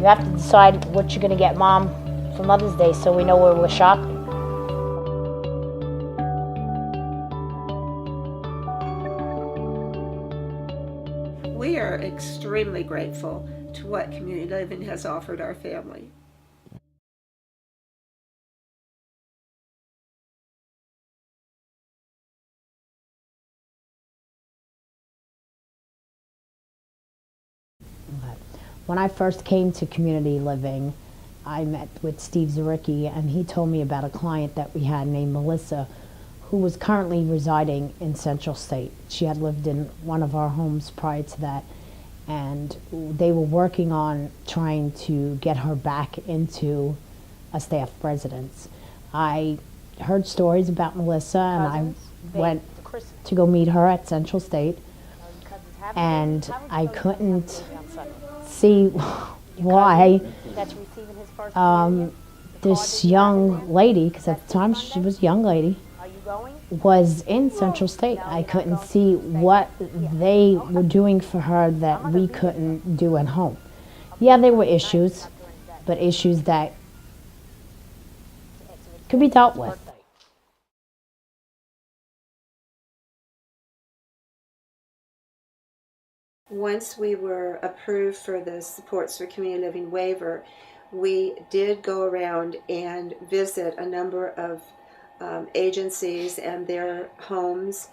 have to decide what you're going to get Mom for Mother's Day so we know where we're shopping. We are extremely grateful to what Community Living has offered our family. When I first came to Community Living, I met with Steve Zaricki, and he told me about a client that we had named Melissa, who was currently residing in Central State. She had lived in one of our homes prior to that, and they were working on trying to get her back into a staff residence. I heard stories about Melissa, and I went to go meet her at Central State, and I couldn't see why this young lady, because at the time she was a young lady, was in Central State. I couldn't see what they were doing for her that we couldn't do at home. Yeah, there were issues, but issues that could be dealt with. Once we were approved for the Supports for Community Living waiver, we did go around and visit a number of agencies and their homes,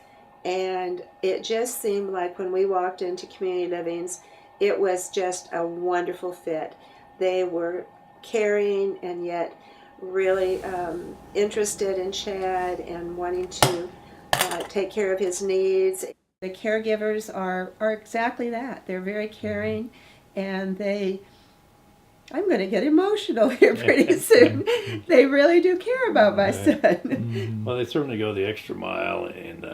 and it just seemed like when we walked into Community Livings, it was just a wonderful fit. They were caring and yet really interested in Chad and wanting to take care of his needs. The caregivers are exactly that. They're very caring, and I'm going to get emotional here pretty soon. They really do care about my son. Well, they certainly go the extra mile, and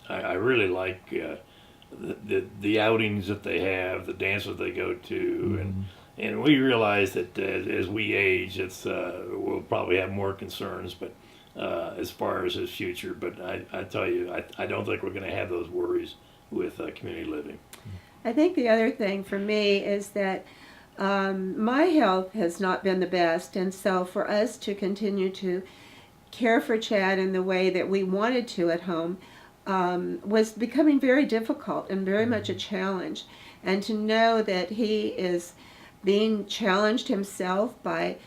I really like the outings that they have, the dances they go to, and we realize that as we age, we'll probably have more concerns, but as far as his future. But I tell you, I don't think we're going to have those worries with community living. I think the other thing for me is that my health has not been the best, and so for us to continue to care for Chad in the way that we wanted to at home was becoming very difficult and very much a challenge. And to know that he is being challenged himself by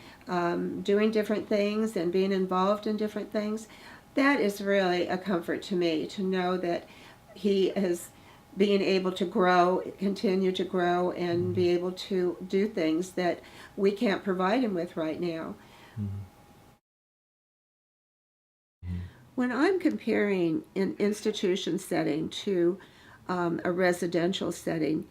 doing different things and being involved in different things, that is really a comfort to me, to know that he is being able to grow, continue to grow, and be able to do things that we can't provide him with right now. When I'm comparing an institution setting to a residential setting,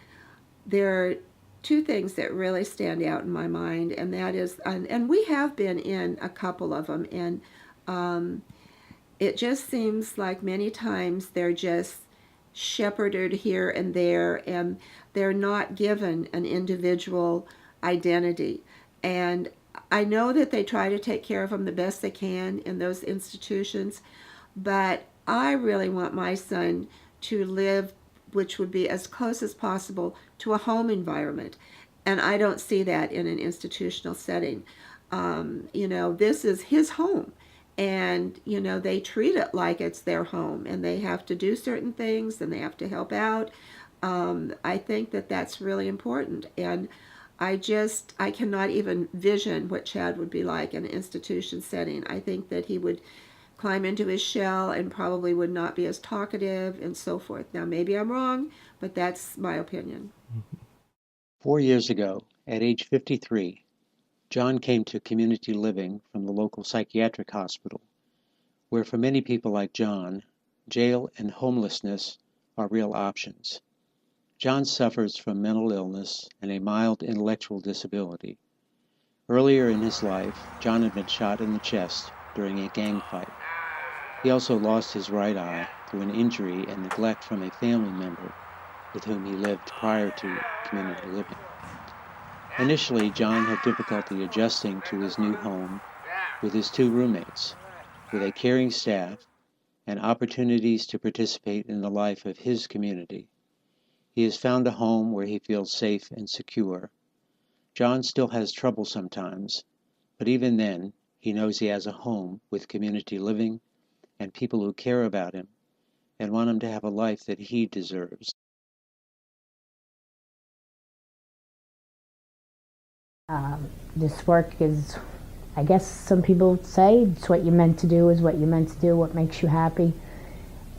there are two things that really stand out in my mind, and that is, and we have been in a couple of them, and it just seems like many times they're just shepherded here and there, and they're not given an individual identity. And I know that they try to take care of them the best they can in those institutions, but I really want my son to live, which would be as close as possible to a home environment. And I don't see that in an institutional setting. This is his home. And, they treat it like it's their home, and they have to do certain things and they have to help out. I think that that's really important. And I cannot even vision what Chad would be like in an institution setting. I think that he would climb into his shell and probably would not be as talkative and so forth. Now, maybe I'm wrong, but that's my opinion. 4 years ago, at age 53, John came to community living from the local psychiatric hospital, where for many people like John, jail and homelessness are real options. John suffers from mental illness and a mild intellectual disability. Earlier in his life, John had been shot in the chest during a gang fight. He also lost his right eye through an injury and neglect from a family member with whom he lived prior to community living. Initially, John had difficulty adjusting to his new home with his two roommates, with a caring staff, and opportunities to participate in the life of his community. He has found a home where he feels safe and secure. John still has trouble sometimes, but even then, he knows he has a home with community living and people who care about him and want him to have a life that he deserves. This work is, I guess some people say it's what you're meant to do is what you're meant to do. What makes you happy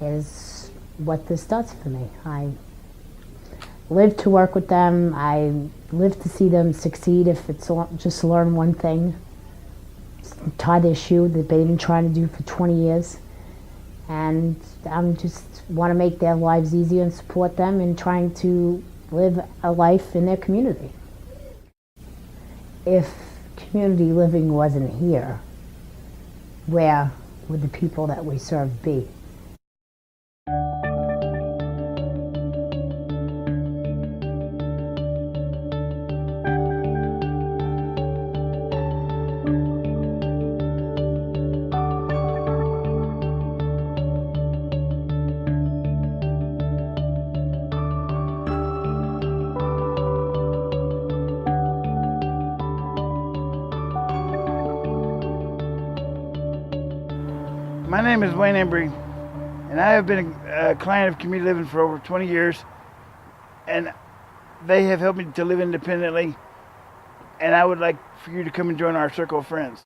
is what this does for me. I live to work with them. I live to see them succeed, if it's just learn one thing. Tie their shoe that they've been trying to do for 20 years. And I'm just want to make their lives easier and support them in trying to live a life in their community. If community living wasn't here, where would the people that we serve be? My name is Wayne Embry, and I have been a client of Community Living for over 20 years, and they have helped me to live independently, and I would like for you to come and join our circle of friends.